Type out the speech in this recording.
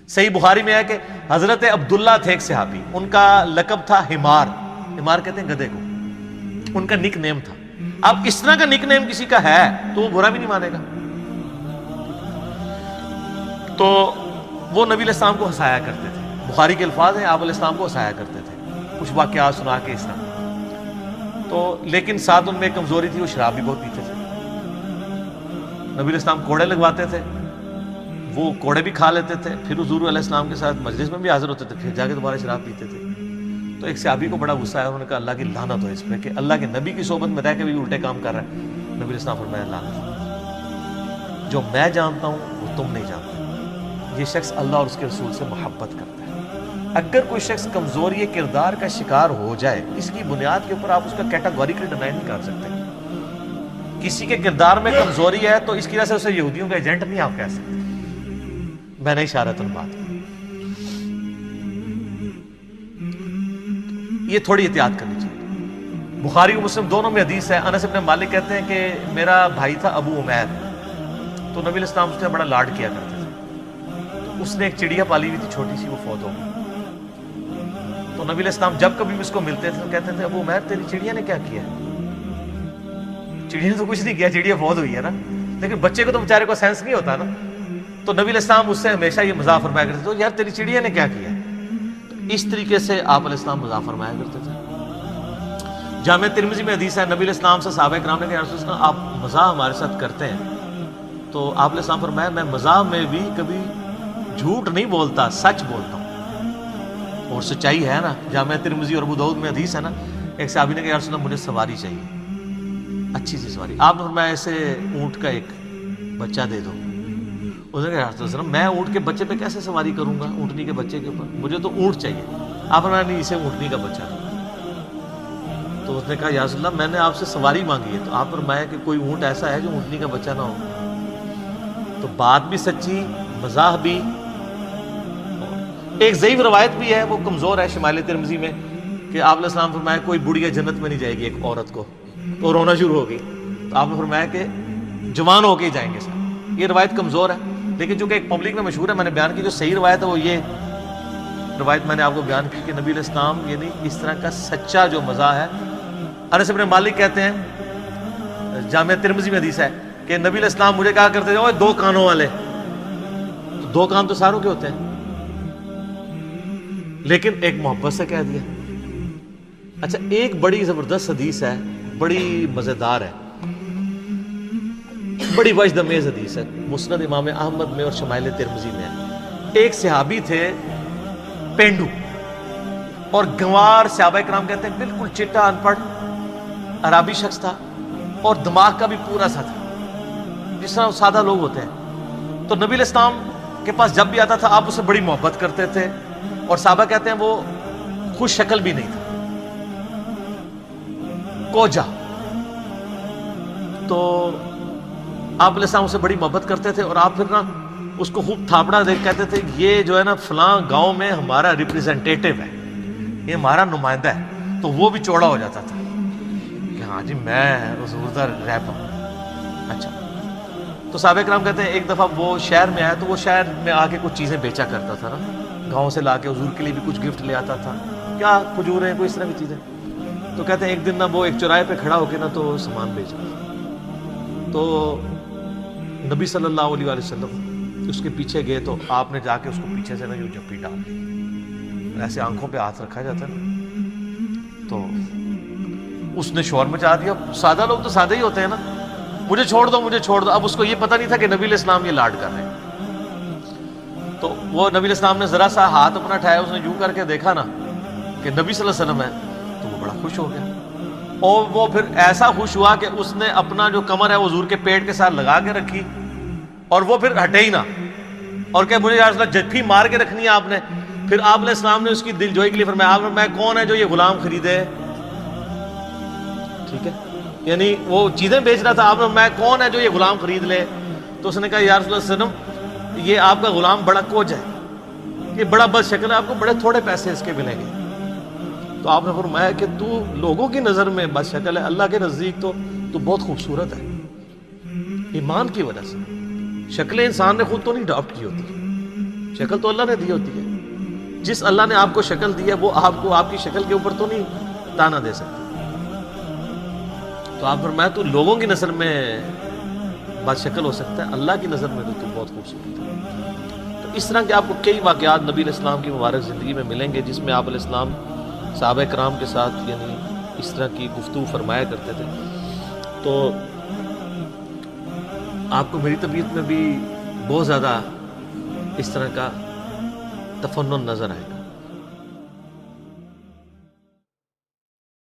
صحیح بخاری میں ہے کہ حضرت عبداللہ تھے ایک صحابی، ان کا لقب تھا حمار، حمار کہتے ہیں گدھے کو، ان کا نک نیم تھا۔ اب اس طرح کا نک نیم کسی کا ہے تو وہ برا بھی نہیں مانے گا۔ تو وہ نبی علیہ السلام کو ہنسایا کرتے تھے، بخاری کے الفاظ ہیں، آپ علیہ السلام کو ہنسایا کرتے تھے کچھ واقعات سنا کے اس طرح۔ تو لیکن ساتھ ان میں ایک کمزوری تھی، وہ شراب بھی بہت پیتے تھے۔ نبی علیہ السلام کوڑے لگواتے تھے، وہ کوڑے بھی کھا لیتے تھے، پھر حضور علیہ السلام کے ساتھ مجلس میں بھی حاضر ہوتے تھے، پھر جا کے دوبارہ شراب پیتے تھے۔ تو ایک صحابی کو بڑا غصہ آیا، انہوں نے کہا اللہ کی لعنت ہو اس پہ کہ اللہ کے نبی کی صحبت میں رہ کے بھی الٹے کام کر رہا ہے۔ نبی علیہ السلام فرمایا لعنت، جو میں جانتا ہوں وہ تم نہیں جانتے، یہ شخص اللہ اور اس کے رسول سے محبت کرتا ہے۔ اگر کوئی شخص کمزوری کردار کا شکار ہو جائے، اس کی بنیاد کے اوپر آپ اس کا کیٹاگوریکلی ڈینائی نہیں کر سکتے۔ کسی کے کردار میں کمزوری ہے تو اس کی وجہ سے اسے یہودیوں کا ایجنٹ نہیں آپ کہہ سکتے۔ میں نے اشارتاً بات کی، یہ تھوڑی احتیاط کرنی چاہیے۔ بخاری و مسلم دونوں میں حدیث ہے، انس بن مالک کہتے ہیں کہ میرا بھائی تھا ابو عمیر، تو نبی علیہ السلام اس نے بڑا لاڈ کیا کرتے تھے۔ تو اس نے ایک چڑیا پالی ہوئی تھی چھوٹی سی، وہ فوت ہو گئی۔ تو نبی علیہ السلام جب کبھی اس کو ملتے تھے تو کہتے تھے ابو عمیر تیری چڑیا نے کیا کیا؟ چڑیا نے تو کچھ نہیں کیا، چڑیا فوت ہوئی ہے نا، لیکن بچے کو تو بیچارے کو سینس نہیں ہوتا نا۔ تو نبی علیہ السلام اس سے ہمیشہ یہ مزاح فرمایا کرتے تھے، یار تیری چڑیا نے کیا کیا؟ اس طریقے سے آپ علیہ السلام مزاح فرمایا کرتے تھے۔ جامع ترمذی میں حدیث ہے، نبی علیہ السلام سے صحابہ کرام نے کہا یا رسول اللہ آپ مزاح ہمارے ساتھ کرتے ہیں؟ تو آپ علیہ السلام فرمایا میں مزاح میں بھی کبھی جھوٹ نہیں بولتا، سچ بولتا ہوں، اور سچائی ہے نا۔ جامع ترمذی اور ابو داؤد میں حدیث ہے نا، ایک صحابی نے کہا یا رسول اللہ مجھے سواری چاہیے، اچھی سی سواری۔ آپ نے فرمایا ایسے اونٹ کا ایک بچہ دے دو۔ اس نے کہا یا رسول اللہ میں اونٹ کے بچے پہ کیسے سواری کروں گا، اونٹنی کے بچے کے اوپر، مجھے تو اونٹ چاہیے۔ آپ نے نہیں اسے اونٹنی کا بچہ دو۔ تو اس نے کہا یا رسول اللہ میں نے آپ سے سواری مانگی ہے، تو آپ فرمایا کہ کوئی اونٹ ایسا ہے جو اونٹنی کا بچہ نہ ہو۔ تو بات بھی سچی، مزاح بھی۔ ایک ضعیف روایت بھی ہے، وہ کمزور ہے، شمال ترمذی میں، کہ آپ علیہ السلام فرمایا کوئی بڑھیا جنت میں نہیں جائے گی ایک عورت کو، تو رونا شروع ہوگی۔ تو آپ نے فرمایا کہ جوان ہو کے ہی جائیں گے سر۔ یہ روایت کمزور ہے، لیکن چونکہ ایک پبلک میں مشہور ہے، میں نے بیان کی۔ جو صحیح روایت ہے وہ یہ روایت میں نے آپ کو بیان کی کہ نبی علیہ السلام یعنی اس طرح کا سچا جو مزاح ہے۔ انس بن مالک کہتے ہیں، جامع ترمذی میں حدیث ہے کہ نبی علیہ السلام مجھے کہا کرتے تھے اوے دو کانوں والے، تو دو کان تو ساروں کے ہوتے ہیں، لیکن ایک محبت سے کہہ دیا۔ اچھا ایک بڑی زبردست حدیث ہے، بڑی مزیدار ہے، بڑی وجد امیز حدیث ہے، مسند امام احمد میں اور شمائل ترمذی میں ہے۔ ایک صحابی تھے پینڈو، اور گنوار، صحابہ کرام کہتے ہیں بالکل چٹا ان پڑھ عربی شخص تھا، اور دماغ کا بھی پورا سا تھا، جس طرح سادہ لوگ ہوتے ہیں۔ تو نبی علیہ السلام کے پاس جب بھی آتا تھا آپ اسے بڑی محبت کرتے تھے، اور صحابہ کہتے ہیں وہ خوش شکل بھی نہیں تھا، کوجا۔ تو آپ علیہ السلام اسے بڑی محبت کرتے تھے، اور آپ پھر نا اس کو خوب تھاپڑا دے کہتے تھے یہ جو ہے نا فلاں گاؤں میں ہمارا ریپریزنٹیٹیو ہے، یہ ہمارا نمائندہ ہے۔ تو وہ بھی چوڑا ہو جاتا تھا کہ ہاں جی میں حضور دا ریپ ہوں۔ اچھا تو صحابہ کرام کہتے ہیں ایک دفعہ وہ شہر میں آیا، تو وہ شہر میں آ کے کچھ چیزیں بیچا کرتا تھا نا، گاؤں سے لا کے حضور کے لیے بھی کچھ گفٹ لے آتا تھا، کیا کھجوریں کوئی اس طرح کی چیزیں۔ تو کہتے ہیں ایک دن نا وہ ایک چوراہے پہ کھڑا ہو کے نا تو سامان بیچ رہا تھا۔ تو نبی صلی اللہ علیہ وآلہ وسلم اس کے پیچھے گئے، تو آپ نے جا کے اس کو پیچھے سے نا جو جپی ڈال دی، ایسے آنکھوں پہ ہاتھ رکھا جاتا ہے نا، تو اس نے شور مچا دیا۔ سادہ لوگ تو سادہ ہی ہوتے ہیں نا، مجھے چھوڑ دو مجھے چھوڑ دو۔ اب اس کو یہ پتہ نہیں تھا کہ نبی علیہ السلام یہ لاڈ کر رہے ہیں۔ تو وہ نبی علیہ السلام نے ذرا سا ہاتھ اپنا اٹھایا، اس نے یوں کر کے دیکھا نا کہ نبی صلی اللہ علیہ وسلم ہے، تو وہ بڑا خوش ہو گیا، اور وہ پھر ایسا خوش ہوا کہ اس نے اپنا جو کمر ہے حضور کے پیٹ کے ساتھ لگا کے رکھی، اور وہ پھر ہٹے ہی نہ، اور کہ مجھے یا رسول اللہ جھپی مار کے رکھنی ہے آپ نے۔ پھر آپ علیہ السلام نے اس کی دل جوئی کے لیے فرمایا، آپ نے میں کون ہے جو یہ غلام خریدے، ٹھیک ہے، یعنی وہ چیزیں بیچ رہا تھا، آپ نے میں کون ہے جو یہ غلام خرید لے۔ تو اس نے کہا یا رسول اللہ صلی اللہ علیہ وسلم یہ آپ کا غلام بڑا کوج ہے، یہ بڑا بد شکل ہے، آپ کو بڑے تھوڑے پیسے اس کے ملیں گے۔ تو آپ نے فرمایا کہ تو لوگوں کی نظر میں بد شکل ہے، اللہ کے نزدیک تو بہت خوبصورت ہے، ایمان کی وجہ سے۔ شکلیں انسان نے خود تو نہیں اڈاپٹ کی ہوتی، شکل تو اللہ نے دی ہوتی ہے. جس اللہ نے آپ کو شکل دی ہے وہ آپ کو آپ کی شکل کے اوپر تو نہیں تانا دے سکتا. تو آپ فرمایا تو لوگوں کی نظر میں بد شکل ہو سکتا ہے, اللہ کی نظر میں تو بہت خوبصورت ہے. تو اس طرح کے آپ کو کئی واقعات نبی علیہ السلام کی مبارک زندگی میں ملیں گے جس میں آپ علیہ السلام صحابہ کرام کے ساتھ یعنی اس طرح کی گفتگو فرمایا کرتے تھے. تو آپ کو میری طبیعت میں بھی بہت زیادہ اس طرح کا تفنن نظر آئے گا.